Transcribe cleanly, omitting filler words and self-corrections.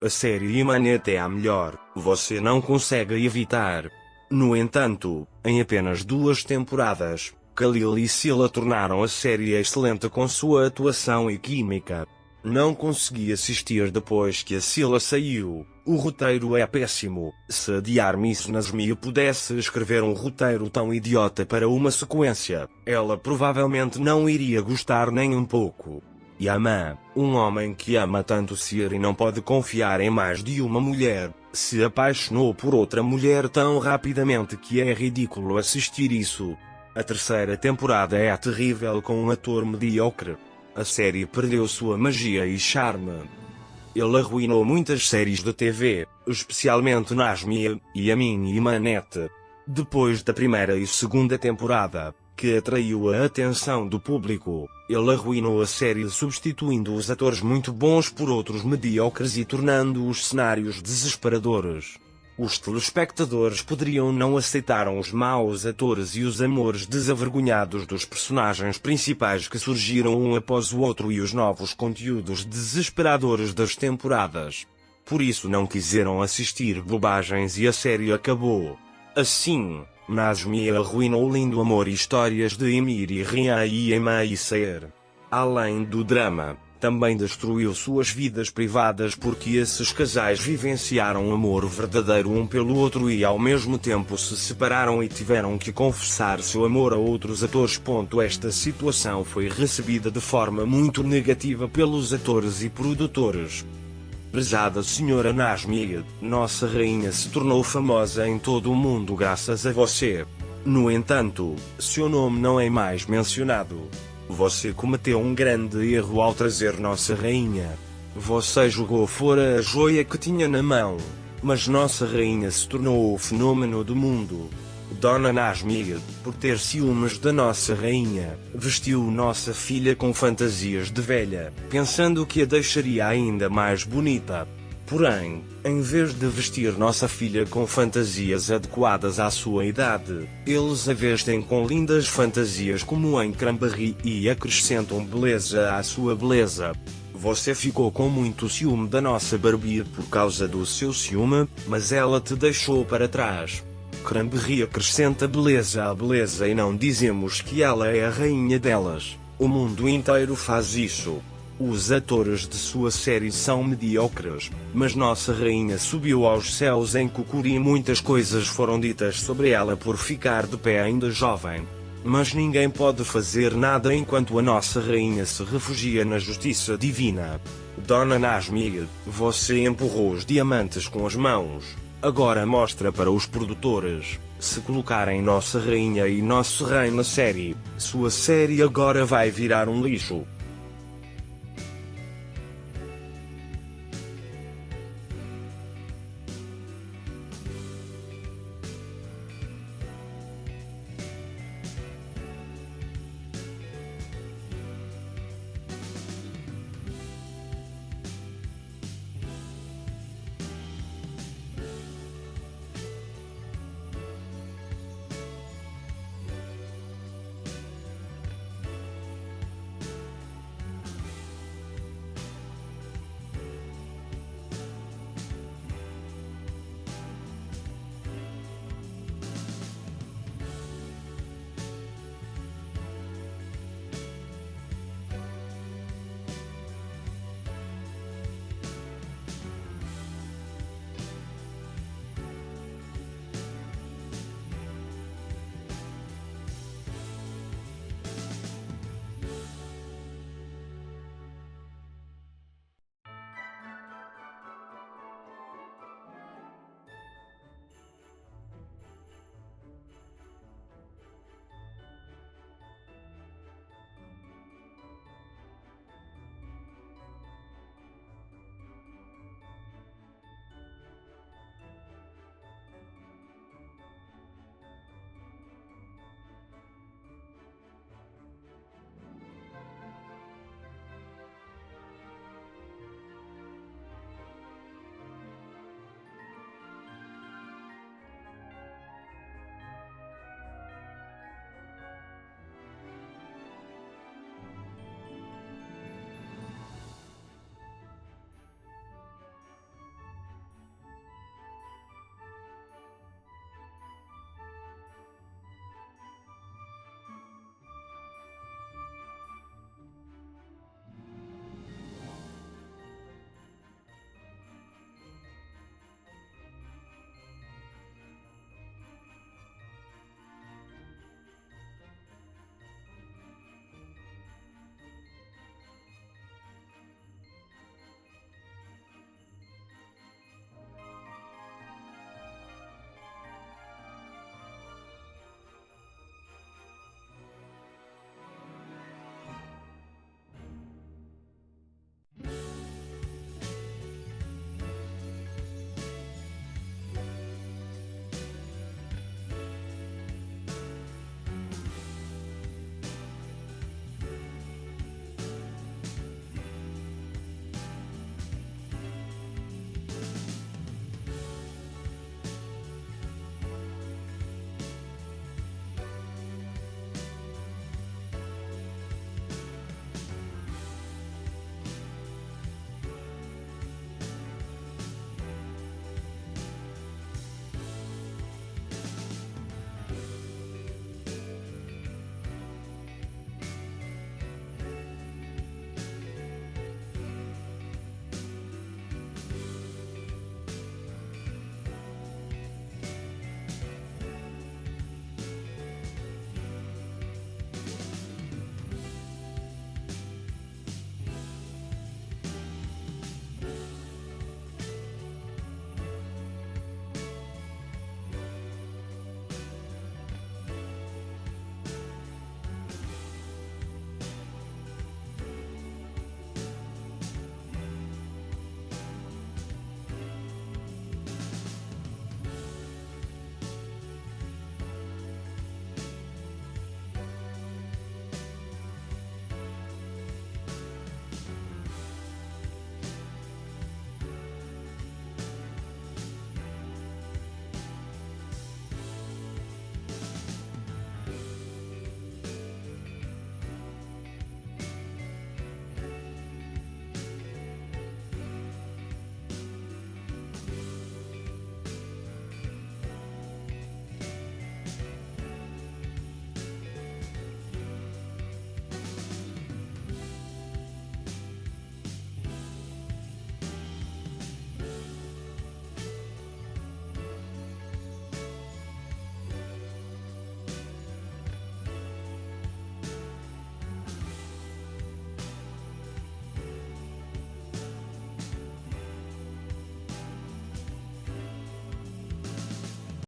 A série Emanet é a melhor, você não consegue evitar. No entanto, em apenas 2 temporadas, Khalil e Sila tornaram a série excelente com sua atuação e química. Não consegui assistir depois que a Sila saiu. O roteiro é péssimo. Se a Diar Miss Nazmi pudesse escrever um roteiro tão idiota para uma sequência, ela provavelmente não iria gostar nem um pouco. Yaman, um homem que ama tanto Sir e não pode confiar em mais de uma mulher, se apaixonou por outra mulher tão rapidamente que é ridículo assistir isso. A 3ª temporada é terrível com um ator medíocre. A série perdeu sua magia e charme. Ele arruinou muitas séries de TV, especialmente Nazmi, Yamin e Emanet. Depois da 1ª e 2ª temporada, que atraiu a atenção do público, ele arruinou a série substituindo os atores muito bons por outros medíocres e tornando os cenários desesperadores. Os telespectadores poderiam não aceitar os maus atores e os amores desavergonhados dos personagens principais que surgiram um após o outro e os novos conteúdos desesperadores das temporadas. Por isso não quiseram assistir bobagens e a série acabou. Assim, Nazmi arruinou o lindo amor e histórias de Emir e Rian e Ema e Saer. Além do drama, também destruiu suas vidas privadas porque esses casais vivenciaram amor verdadeiro um pelo outro e ao mesmo tempo se separaram e tiveram que confessar seu amor a outros atores. Esta situação foi recebida de forma muito negativa pelos atores e produtores. Prezada Senhora Nazmi, nossa rainha se tornou famosa em todo o mundo graças a você. No entanto, seu nome não é mais mencionado. Você cometeu um grande erro ao trazer nossa rainha. Você jogou fora a joia que tinha na mão. Mas nossa rainha se tornou o fenômeno do mundo. Dona Nazmi, por ter ciúmes da nossa rainha, vestiu nossa filha com fantasias de velha, pensando que a deixaria ainda mais bonita. Porém, em vez de vestir nossa filha com fantasias adequadas à sua idade, eles a vestem com lindas fantasias como em Cranberry e acrescentam beleza à sua beleza. Você ficou com muito ciúme da nossa Barbie por causa do seu ciúme, mas ela te deixou para trás. Cranberry acrescenta beleza à beleza e não dizemos que ela é a rainha delas. O mundo inteiro faz isso. Os atores de sua série são medíocres, mas nossa rainha subiu aos céus em Kukuri e muitas coisas foram ditas sobre ela por ficar de pé ainda jovem. Mas ninguém pode fazer nada enquanto a nossa rainha se refugia na justiça divina. Dona Nazmi, você empurrou os diamantes com as mãos. Agora mostra para os produtores. Se colocarem nossa rainha e nosso rei na série, sua série agora vai virar um lixo.